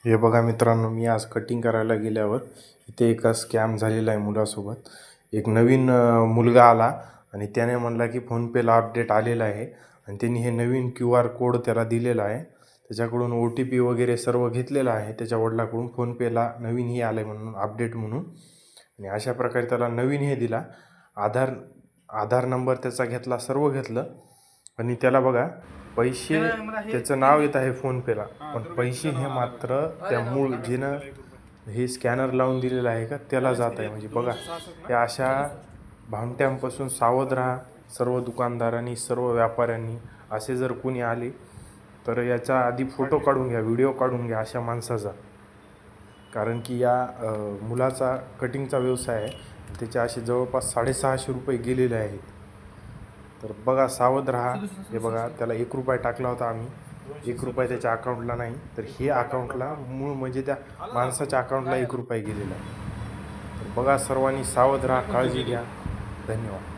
हे बघा मित्रांनो, मी आज कटिंग करायला गेल्यावर इथे एक स्कॅम झालेला आहे मुलासोबत. एक नवीन मुलगा आला आणि त्याने म्हणला की फोनपेला अपडेट आलेला आहे आणि त्यांनी हे नवीन QR कोड त्याला दिलेला आहे. त्याच्याकडून OTP वगैरे सर्व घेतलेला आहे त्याच्या वडिलाकडून. फोनपेला नवीन हे आलं आहे म्हणून, अपडेट म्हणून. आणि अशा प्रकारे त्याला नवीन हे दिला. आधार नंबर त्याचा घेतला, सर्व घेतलं. आणि त्याला बघा पैसे, त्याचं नाव येत आहे फोनपेला, पण पैसे हे मात्र त्या मूळ जिनं हे स्कॅनर लावून दिलेलं आहे का त्याला जात आहे. म्हणजे बघा, या अशा भामट्यांपासून सावध राहा सर्व दुकानदारांनी, सर्व व्यापाऱ्यांनी. असे जर कोणी आले तर याचा आधी फोटो काढून घ्या, व्हिडिओ काढून घ्या अशा माणसाचा. कारण की या मुलाचा कटिंगचा व्यवसाय आहे, त्याचे असे जवळपास 650 रुपये गेलेले आहेत. तर बघा, सावध राहा. हे बघा, त्याला 1 रुपया टाकला होता आम्ही, 1 रुपया त्याच्या अकाउंटला नाही, तर हे अकाउंटला मूळ म्हणजे त्या माणसाच्या अकाउंटला 1 रुपया गेलेला आहे. तर बघा, सर्वांनी सावध राहा, काळजी घ्या. धन्यवाद.